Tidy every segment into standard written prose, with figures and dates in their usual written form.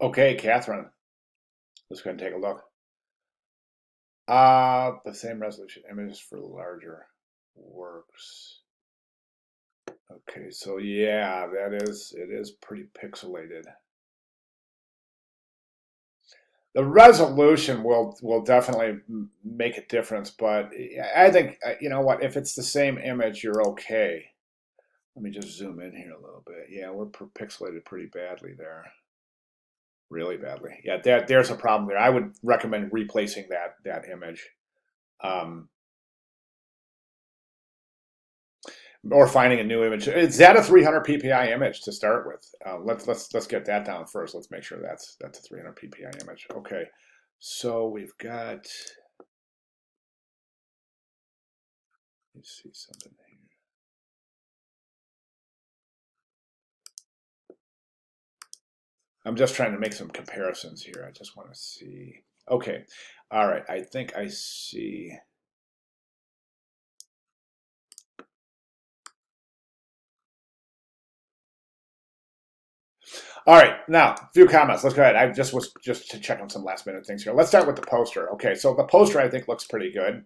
Okay, Catherine, let's go ahead and take a look. The same resolution images for larger works. Okay, so yeah, it is pretty pixelated. The resolution will definitely make a difference, but I think you know what, if it's the same image, you're okay. Let me just zoom in here a little bit. Yeah, we're pixelated pretty badly there. Really badly. Yeah, there's a problem there. I would recommend replacing that image. Um, or finding a new image. Is that a 300 ppi image to start with? Let's get that down first. Let's make sure that's a 300 ppi image. Okay, so we've got. Let's see something here. I'm just trying to make some comparisons here. I just want to see. Okay, all right. I think I see. All right, now a few comments. Let's go ahead. I just was just to check on some last minute things here. Let's start with the poster. Okay, so the poster I think looks pretty good.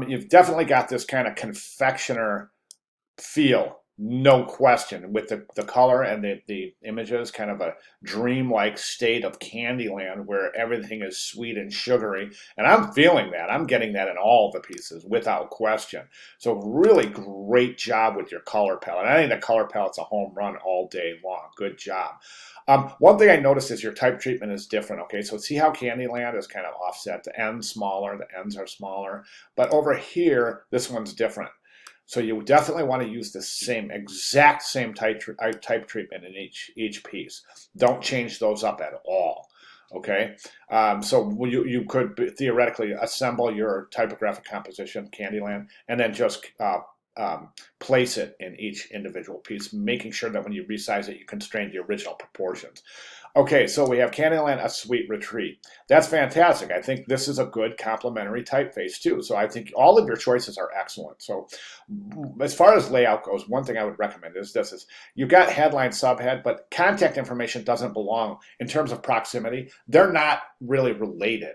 You've definitely got this kind of confectioner feel, no question, with the color and the images, kind of a dreamlike state of Candyland where everything is sweet and sugary. And I'm feeling that. I'm getting that in all the pieces without question. So really great job with your color palette. I think the color palette's a home run all day long. Good job. One thing I noticed is your type treatment is different. Okay, so see how Candyland is kind of offset. The ends smaller, the ends are smaller. But over here, this one's different. So you definitely want to use the exact same type treatment in each piece. Don't change those up at all. Okay, so you could theoretically assemble your typographic composition, Candyland, and then just place it in each individual piece, making sure that when you resize it, you constrain the original proportions. Okay, so we have Candyland, A Sweet Retreat. That's fantastic. I think this is a good complementary typeface too. So I think all of your choices are excellent. So as far as layout goes, one thing I would recommend is this is you've got headline, subhead, but contact information doesn't belong in terms of proximity. They're not really related.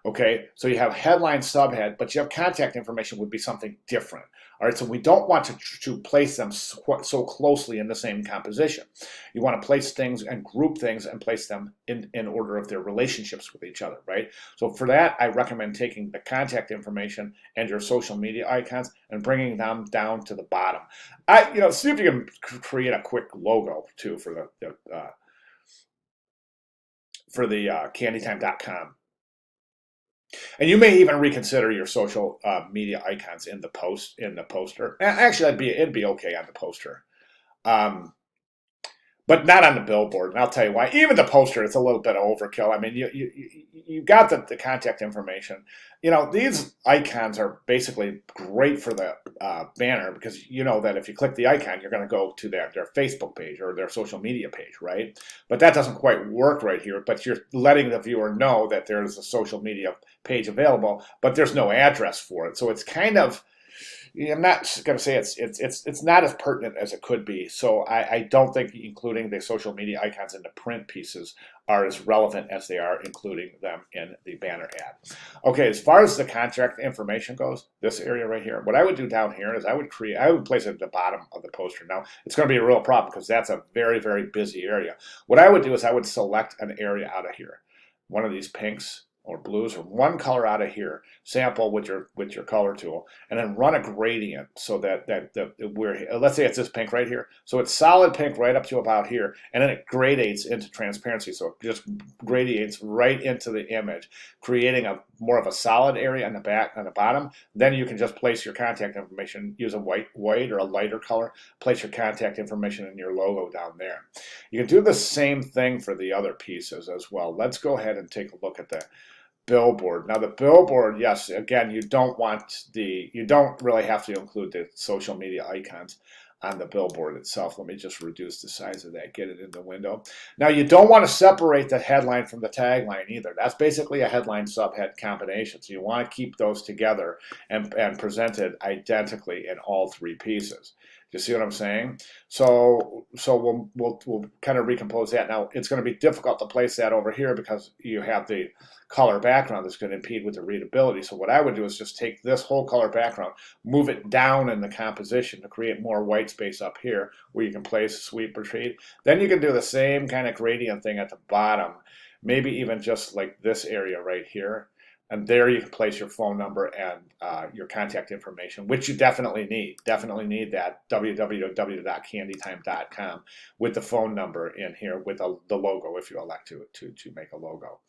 Okay, so you have headline, subhead, but you have contact information would be something different. All right, so we don't want to place them so closely in the same composition. You want to place things and group things and place them in order of their relationships with each other, right? So for that, I recommend taking the contact information and your social media icons and bringing them down to the bottom. See if you can create a quick logo too for the candytime.com. And you may even reconsider your social media icons in the poster. Actually, it'd be okay on the poster. Um, but not on the billboard. And I'll tell you why. Even the poster, it's a little bit of overkill. I mean, you got the contact information. These icons are basically great for the banner because you know that if you click the icon, you're going to go to their Facebook page or their social media page, right? But that doesn't quite work right here. But you're letting the viewer know that there's a social media page available, but there's no address for it. So it's kind of I'm not going to say it's not as pertinent as it could be. So I don't think including the social media icons in the print pieces are as relevant as they are including them in the banner ad. Okay, as far as the contract information goes, this area right here, what I would do down here is I would place it at the bottom of the poster. Now it's going to be a real problem because that's a very, very busy area. What I would do is I would select an area out of here, one of these pinks or blues or one color out of here, sample with your color tool, and then run a gradient so that we're let's say it's this pink right here, so it's solid pink right up to about here, and then it gradates into transparency, so it just gradiates right into the image, creating a more of a solid area on the bottom. Then you can just place your contact information, use a white or a lighter color, place your contact information and your logo down there. You can do the same thing for the other pieces as well. Let's go ahead and take a look at the billboard. Now the billboard, yes, again, you don't really have to include the social media icons on the billboard itself. Let me just reduce the size of that, get it in the window. Now you don't want to separate the headline from the tagline either. That's basically a headline subhead combination. So you want to keep those together and presented identically in all three pieces. Do you see what I'm saying? So we'll kind of recompose that. Now it's going to be difficult to place that over here because you have the color background that's going to impede with the readability. So what I would do is just take this whole color background, move it down in the composition to create more white space up here where you can place sweep retreat. Then you can do the same kind of gradient thing at the bottom, maybe even just like this area right here. And there you can place your phone number and your contact information, which you definitely need. Definitely need that www.candytime.com with the phone number in here with the logo if you elect to make a logo.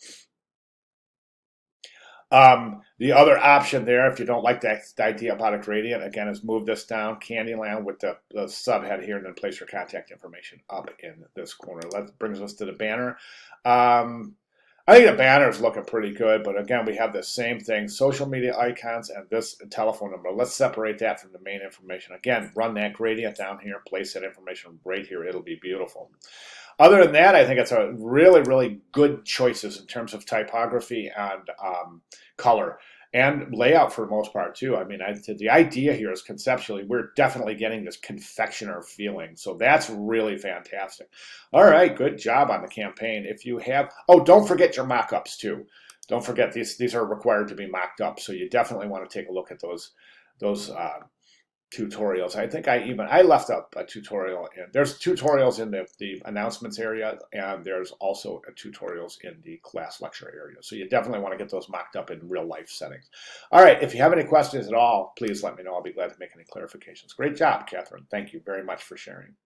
The other option there, if you don't like the idea about a gradient, again, is move this down, Candyland, with the subhead here, and then place your contact information up in this corner. That brings us to the banner. I think the banner is looking pretty good, but again, we have the same thing, social media icons and this telephone number. Let's separate that from the main information. Again, run that gradient down here, place that information right here. It'll be beautiful. Other than that, I think it's a really, really good choices in terms of typography and color and layout for the most part too. I mean, the idea here is conceptually, we're definitely getting this confectioner feeling. So that's really fantastic. All right, good job on the campaign. If you have, oh, don't forget your mock-ups too. Don't forget these are required to be mocked up. So you definitely want to take a look at those tutorials. I think I left up a tutorial, and there's tutorials in the announcements area, and there's also tutorials in the class lecture area. So you definitely want to get those mocked up in real life settings. All right, if you have any questions at all, please let me know. I'll be glad to make any clarifications. Great job, Catherine. Thank you very much for sharing.